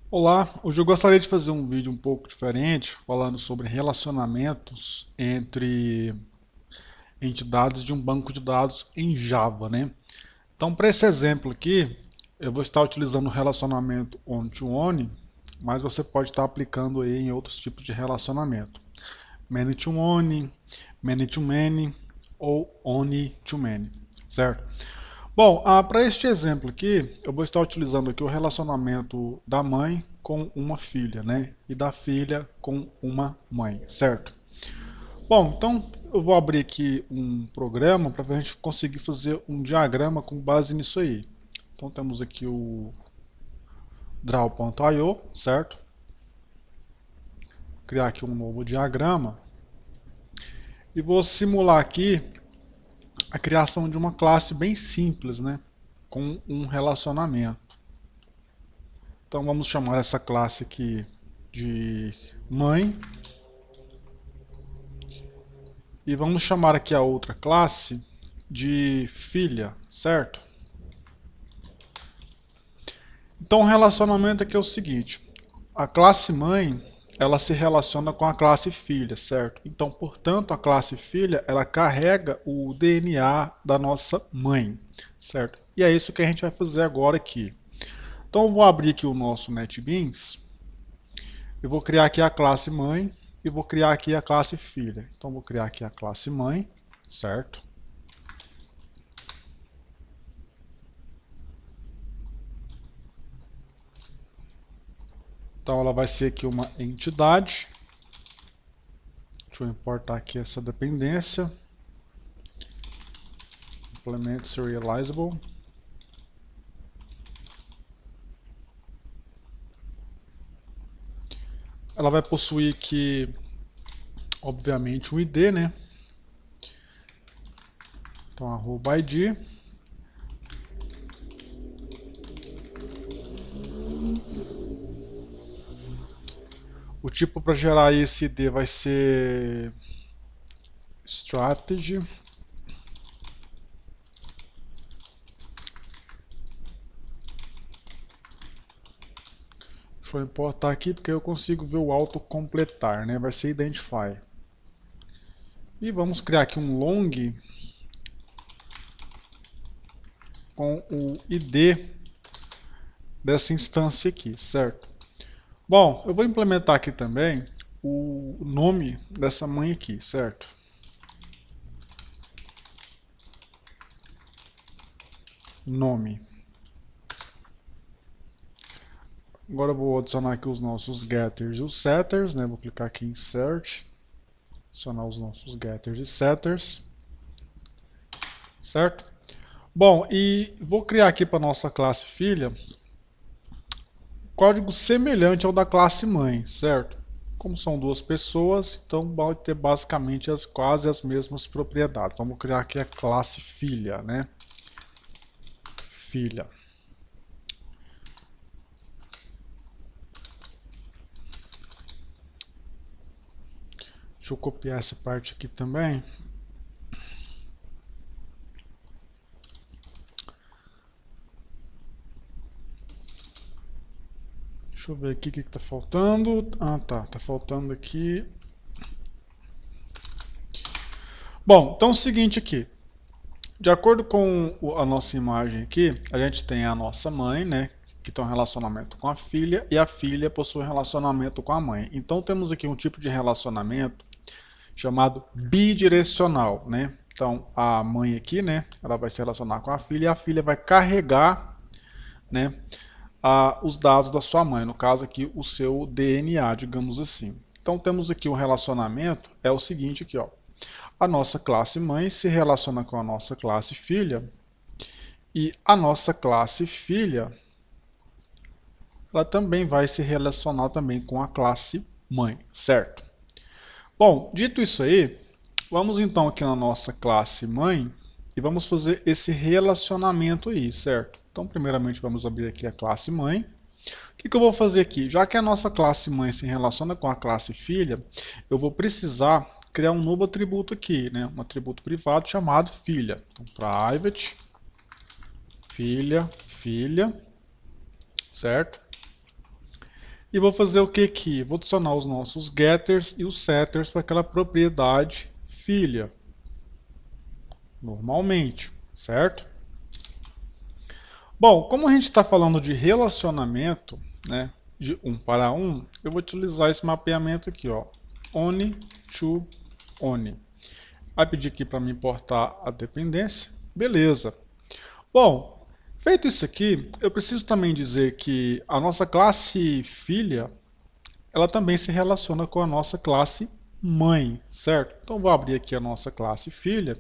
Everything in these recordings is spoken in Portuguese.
Olá, hoje eu gostaria de fazer um vídeo um pouco diferente, falando sobre relacionamentos entre entidades de um banco de dados em Java, né? Então, para esse exemplo aqui, eu vou estar utilizando o relacionamento one-to-one, mas você pode estar aplicando aí em outros tipos de relacionamento. Many-to-one, many-to-many ou one-to-many, certo? Bom, para este exemplo aqui, eu vou estar utilizando aqui o relacionamento da mãe com uma filha, né? E da filha com uma mãe, certo? Bom, então eu vou abrir aqui um programa para a gente conseguir fazer um diagrama com base nisso aí. Então temos aqui o draw.io, certo? Criar aqui um novo diagrama e vou simular aqui a criação de uma classe bem simples, né? Com um relacionamento. Então vamos chamar essa classe aqui de mãe e vamos chamar aqui a outra classe de filha, certo? Então o relacionamento aqui é o seguinte: a classe mãe ela se relaciona com a classe filha, certo? Então, portanto, a classe filha ela carrega o DNA da nossa mãe, certo? E é isso que a gente vai fazer agora aqui. Então eu vou abrir aqui o nosso NetBeans. Eu vou criar aqui a classe mãe e vou criar aqui a classe filha. Então vou criar aqui a classe mãe, certo? Então ela vai ser aqui uma entidade. Deixa eu importar aqui essa dependência. Implement serializable. Ela vai possuir aqui, obviamente, um ID, né? Então arroba ID. O tipo para gerar esse ID vai ser strategy. Deixa eu importar aqui porque eu consigo ver o autocompletar, né? Vai ser identify. E vamos criar aqui um long com o ID dessa instância aqui, certo? Bom, eu vou implementar aqui também o nome dessa mãe aqui, certo? Nome. Agora eu vou adicionar aqui os nossos getters e os setters, né? Vou clicar aqui em insert, adicionar os nossos getters e setters, certo? Bom, e vou criar aqui para nossa classe filha código semelhante ao da classe mãe, certo? Como são duas pessoas, então vai ter basicamente quase as mesmas propriedades. Vamos criar aqui a classe filha, né? Filha. Deixa eu copiar essa parte aqui também. Deixa eu ver aqui o que está faltando. Ah, tá. Tá faltando aqui. Bom, então é o seguinte aqui. De acordo com a nossa imagem aqui, a gente tem a nossa mãe, né? Que tem um relacionamento com a filha, e a filha possui um relacionamento com a mãe. Então temos aqui um tipo de relacionamento chamado bidirecional, né? Então a mãe aqui, né? Ela vai se relacionar com a filha e a filha vai carregar, né? Os dados da sua mãe, no caso aqui o seu DNA, digamos assim. Então temos aqui um relacionamento, é o seguinte aqui, ó. A nossa classe mãe se relaciona com a nossa classe filha e a nossa classe filha ela também vai se relacionar também com a classe mãe, certo? Bom, dito isso aí, vamos então aqui na nossa classe mãe e vamos fazer esse relacionamento aí, certo? Então, primeiramente, vamos abrir aqui a classe mãe. O que eu vou fazer aqui? Já que a nossa classe mãe se relaciona com a classe filha, eu vou precisar criar um novo atributo aqui, né? Um atributo privado chamado filha. Então, private, filha, filha, certo? E vou fazer o que aqui? Vou adicionar os nossos getters e os setters para aquela propriedade filha. Normalmente, certo? Bom, como a gente está falando de relacionamento, né, de um para um, eu vou utilizar esse mapeamento aqui, ó, one to one. Vai pedir aqui para me importar a dependência. Beleza. Bom, feito isso aqui, eu preciso também dizer que a nossa classe filha, ela também se relaciona com a nossa classe mãe, certo? Então vou abrir aqui a nossa classe filha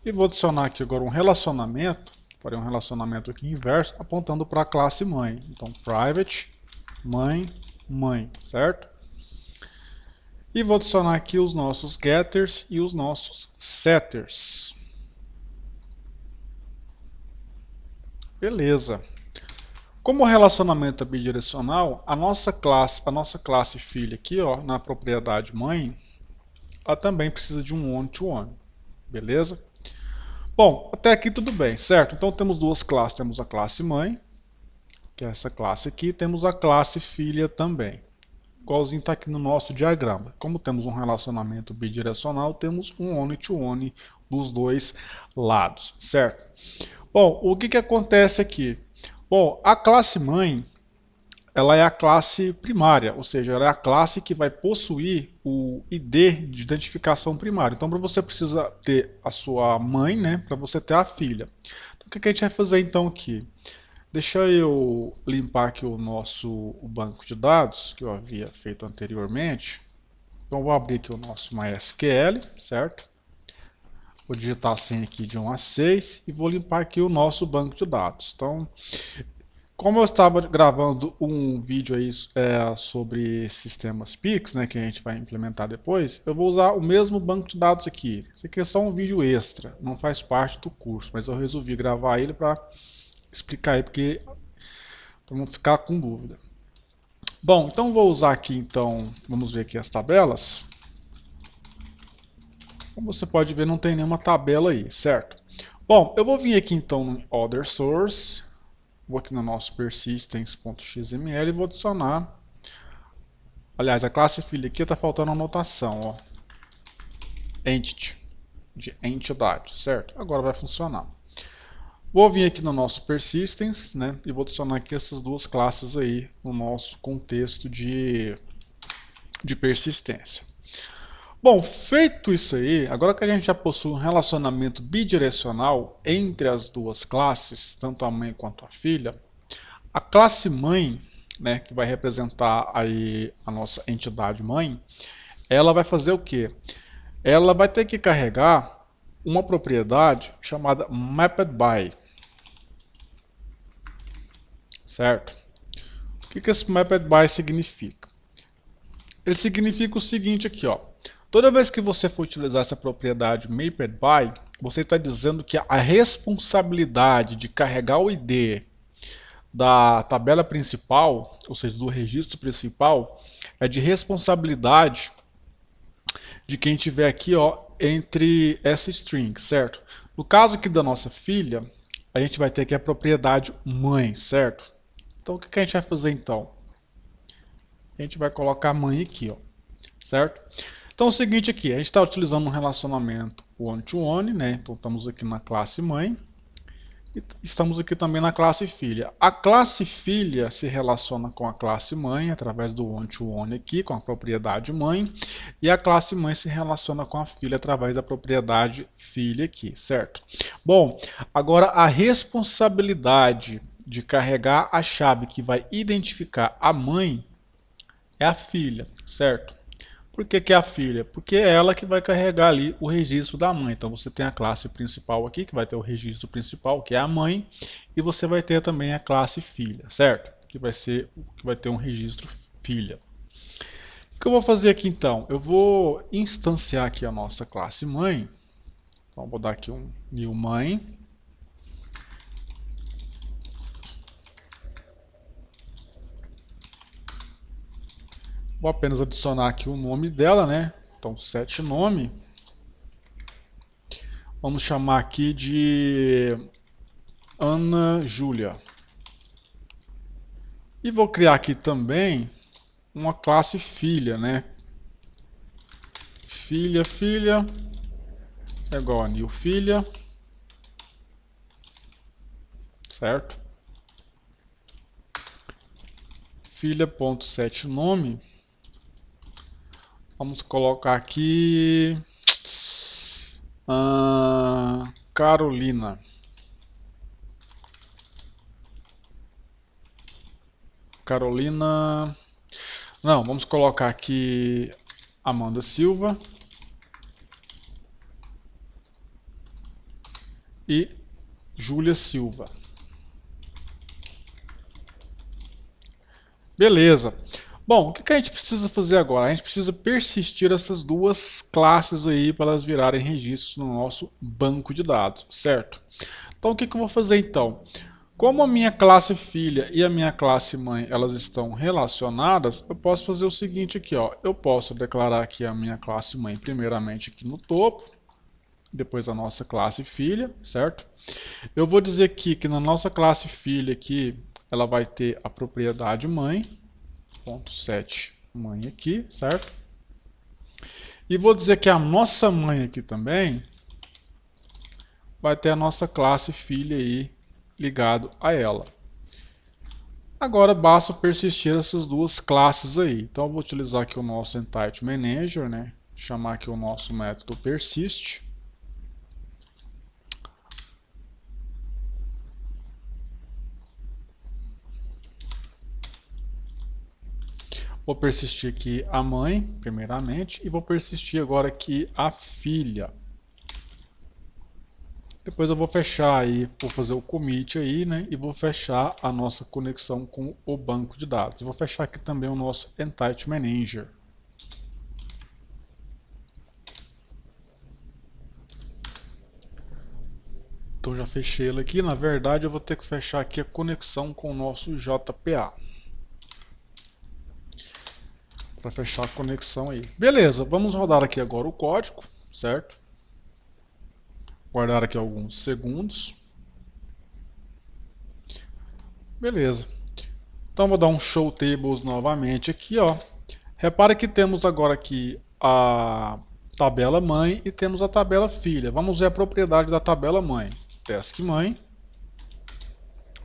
e vou adicionar aqui agora um relacionamento, farei um relacionamento aqui inverso, apontando para a classe mãe. Então private mãe, mãe, certo? E vou adicionar aqui os nossos getters e os nossos setters. Beleza. Como o relacionamento é bidirecional, a nossa classe filha aqui, ó, na propriedade mãe, ela também precisa de um one-to-one. Beleza? Bom, até aqui tudo bem, certo? Então temos duas classes. Temos a classe mãe, que é essa classe aqui, e temos a classe filha também. Igualzinho está aqui no nosso diagrama. Como temos um relacionamento bidirecional, temos um one-to-one dos dois lados, certo? Bom, o que acontece aqui? Bom, a classe mãe, ela é a classe primária, ou seja, ela é a classe que vai possuir o ID de identificação primária. Então, para você precisa ter a sua mãe, né, para você ter a filha. Então, o que a gente vai fazer então aqui? Deixa eu limpar aqui o banco de dados que eu havia feito anteriormente. Então vou abrir aqui o nosso MySQL, certo? Vou digitar a senha aqui de 1 a 6 e vou limpar aqui o nosso banco de dados. Então, como eu estava gravando um vídeo aí sobre sistemas Pix, né, que a gente vai implementar depois, eu vou usar o mesmo banco de dados aqui. Isso aqui é só um vídeo extra, não faz parte do curso, mas eu resolvi gravar ele para explicar aí, porque para não ficar com dúvida. Bom, então vou usar aqui, então, vamos ver aqui as tabelas. Como você pode ver, não tem nenhuma tabela aí, certo? Bom, eu vou vir aqui então no Other Source, vou aqui no nosso persistence.xml e vou adicionar. Aliás, a classe filha aqui está faltando a anotação, ó. Entity, de entidade, certo? Agora vai funcionar. Vou vir aqui no nosso persistence, né, e vou adicionar aqui essas duas classes aí no nosso contexto de persistência. Bom, feito isso aí, agora que a gente já possui um relacionamento bidirecional entre as duas classes, tanto a mãe quanto a filha, a classe mãe, né, que vai representar aí a nossa entidade mãe, ela vai fazer o quê? Ela vai ter que carregar uma propriedade chamada MappedBy. Certo? O que esse MappedBy significa? Ele significa o seguinte aqui, ó. Toda vez que você for utilizar essa propriedade MappedBy, você está dizendo que a responsabilidade de carregar o ID da tabela principal, ou seja, do registro principal, é de responsabilidade de quem tiver aqui, ó, entre essa string, certo? No caso aqui da nossa filha, a gente vai ter aqui a propriedade mãe, certo? Então o que a gente vai fazer então? A gente vai colocar a mãe aqui, ó, certo? Então é o seguinte aqui, a gente está utilizando um relacionamento one-to-one, né? Então estamos aqui na classe mãe. E estamos aqui também na classe filha. A classe filha se relaciona com a classe mãe através do one-to-one aqui, com a propriedade mãe. E a classe mãe se relaciona com a filha através da propriedade filha aqui, certo? Bom, agora a responsabilidade de carregar a chave que vai identificar a mãe é a filha, certo? Por que é a filha? Porque é ela que vai carregar ali o registro da mãe. Então você tem a classe principal aqui, que vai ter o registro principal, que é a mãe, e você vai ter também a classe filha, certo? Que vai ter um registro filha. O que eu vou fazer aqui então? Eu vou instanciar aqui a nossa classe mãe. Então vou dar aqui um new mãe. Vou apenas adicionar aqui o nome dela, né? Então set nome. Vamos chamar aqui de Ana Júlia. E vou criar aqui também uma classe filha, né? Filha é igual a new filha, certo? Filha.setNome. Vamos colocar aqui Carolina. Carolina. Não, vamos colocar aqui Amanda Silva. E Júlia Silva. Beleza. Bom, o que a gente precisa fazer agora? A gente precisa persistir essas duas classes aí para elas virarem registros no nosso banco de dados, certo? Então o que eu vou fazer então? Como a minha classe filha e a minha classe mãe elas estão relacionadas, eu posso fazer o seguinte aqui, ó. Eu posso declarar aqui a minha classe mãe primeiramente aqui no topo, depois a nossa classe filha, certo? Eu vou dizer aqui que na nossa classe filha aqui, ela vai ter a propriedade mãe, ponto set mãe aqui, certo? E vou dizer que a nossa mãe aqui também vai ter a nossa classe filha aí ligado a ela. Agora basta persistir essas duas classes aí. Então eu vou utilizar aqui o nosso Entity Manager, né? Chamar aqui o nosso método persist. Vou persistir aqui a mãe, primeiramente, e vou persistir agora aqui a filha. Depois eu vou fechar aí, vou fazer o commit aí, né? E vou fechar a nossa conexão com o banco de dados. Vou fechar aqui também o nosso Entity Manager. Então já fechei ele aqui. Na verdade eu vou ter que fechar aqui a conexão com o nosso JPA. Para fechar a conexão aí. Beleza, vamos rodar aqui agora o código, certo? Guardar aqui alguns segundos. Beleza. Então vou dar um show tables novamente aqui, ó. Repare que temos agora aqui a tabela mãe e temos a tabela filha. Vamos ver a propriedade da tabela mãe. Task mãe.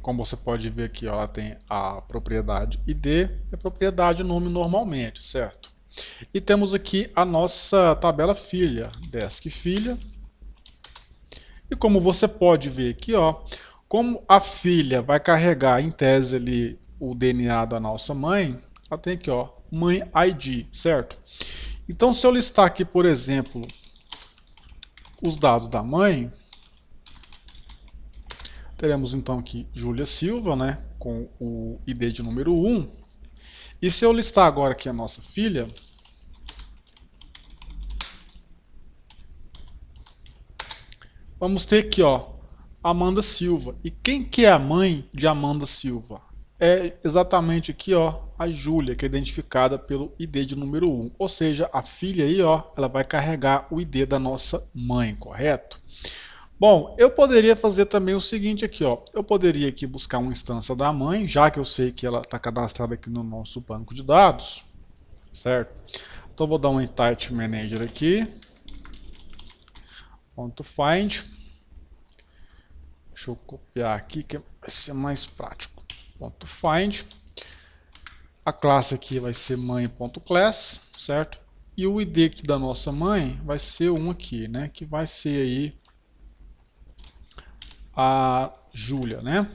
Como você pode ver aqui, ó, ela tem a propriedade ID e a propriedade nome normalmente, certo? E temos aqui a nossa tabela filha, desk filha. E como você pode ver aqui, ó, como a filha vai carregar em tese ali o DNA da nossa mãe, ela tem aqui, ó, mãe ID, certo? Então se eu listar aqui, por exemplo, os dados da mãe, teremos então aqui Júlia Silva, né, com o ID de número 1. E se eu listar agora aqui a nossa filha, vamos ter aqui, ó, Amanda Silva. E quem que é a mãe de Amanda Silva? É exatamente aqui, ó, a Júlia, que é identificada pelo ID de número 1. Ou seja, a filha aí, ó, ela vai carregar o ID da nossa mãe, correto? Bom, eu poderia fazer também o seguinte aqui, ó. Eu poderia aqui buscar uma instância da mãe, já que eu sei que ela está cadastrada aqui no nosso banco de dados, certo? Então vou dar um Entity Manager aqui, .find. Deixa eu copiar aqui que vai ser mais prático. .find. A classe aqui vai ser mãe.class, certo? E o ID aqui da nossa mãe vai ser um aqui, né? Que vai ser aí a Júlia, né?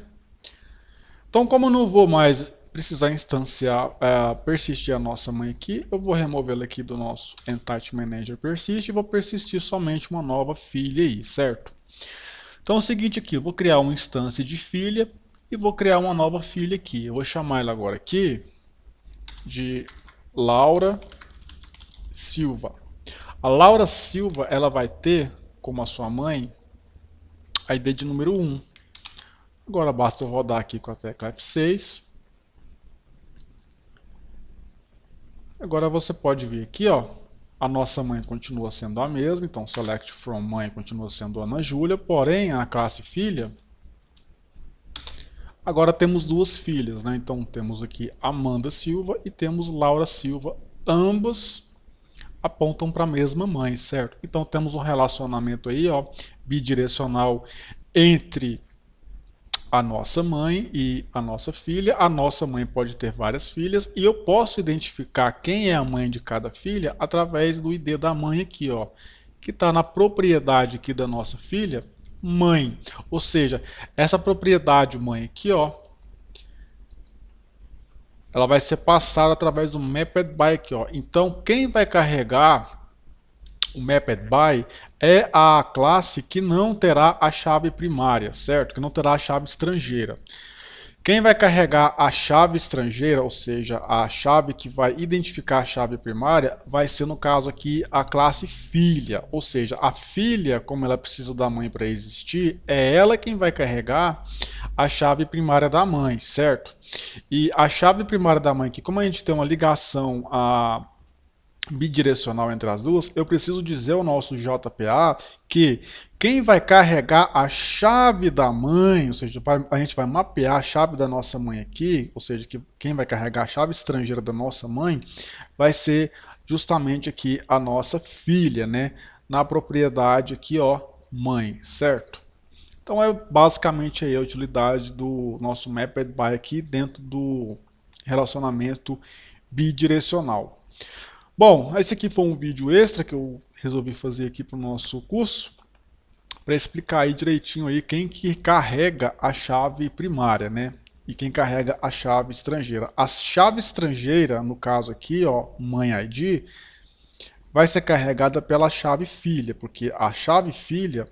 Então, como eu não vou mais precisar instanciar, persistir a nossa mãe aqui, eu vou removê-la aqui do nosso Entity Manager Persist e vou persistir somente uma nova filha aí, certo? Então é o seguinte aqui, eu vou criar uma instância de filha e vou criar uma nova filha aqui. Eu vou chamar ela agora aqui de Laura Silva. A Laura Silva, ela vai ter como a sua mãe a ID de número 1. Agora basta eu rodar aqui com a tecla F6. Agora você pode ver aqui, ó, a nossa mãe continua sendo a mesma, então select from mãe continua sendo Ana Júlia, porém a classe filha, Agora temos duas filhas, né? Então temos aqui Amanda Silva e temos Laura Silva, ambas apontam para a mesma mãe, certo? Então temos um relacionamento aí, ó, bidirecional entre a nossa mãe e a nossa filha. A nossa mãe pode ter várias filhas e eu posso identificar quem é a mãe de cada filha através do ID da mãe aqui, ó, que está na propriedade aqui da nossa filha, mãe. Ou seja, essa propriedade mãe aqui, ó, ela vai ser passada através do mapped by aqui, ó. Então, quem vai carregar o mapped by é a classe que não terá a chave primária, certo? Que não terá a chave estrangeira. Quem vai carregar a chave estrangeira, ou seja, a chave que vai identificar a chave primária, vai ser no caso aqui a classe filha, ou seja, a filha, como ela precisa da mãe para existir, é ela quem vai carregar a chave primária da mãe, certo? E a chave primária da mãe aqui, como a gente tem uma ligação bidirecional entre as duas, eu preciso dizer ao nosso JPA que quem vai carregar a chave da mãe, ou seja, a gente vai mapear a chave da nossa mãe aqui, ou seja, que quem vai carregar a chave estrangeira da nossa mãe vai ser justamente aqui a nossa filha, né? Na propriedade aqui, ó, mãe, certo? Então é basicamente aí a utilidade do nosso mapped by aqui dentro do relacionamento bidirecional. Bom, esse aqui foi um vídeo extra que eu resolvi fazer aqui para o nosso curso, para explicar aí direitinho aí quem que carrega a chave primária, né? E quem carrega a chave estrangeira. A chave estrangeira, no caso aqui, ó, mãe ID, vai ser carregada pela chave filha, porque a chave filha,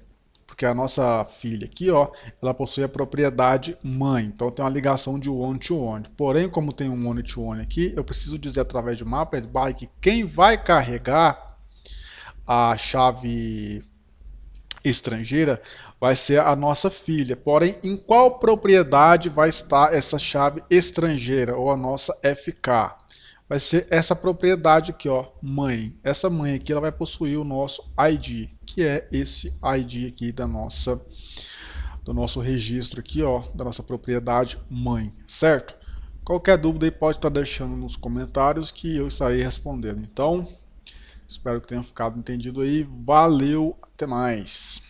porque a nossa filha aqui, ó, ela possui a propriedade mãe, então tem uma ligação de one to one. Porém, como tem um one to one aqui, eu preciso dizer através de mapped by que quem vai carregar a chave estrangeira vai ser a nossa filha. Porém, em qual propriedade vai estar essa chave estrangeira ou a nossa FK? Vai ser essa propriedade aqui, ó, mãe. Essa mãe aqui ela vai possuir o nosso ID, que é esse ID aqui do nosso registro aqui, ó, da nossa propriedade mãe, certo? Qualquer dúvida aí pode estar deixando nos comentários que eu estarei respondendo. Então, espero que tenha ficado entendido aí. Valeu, até mais.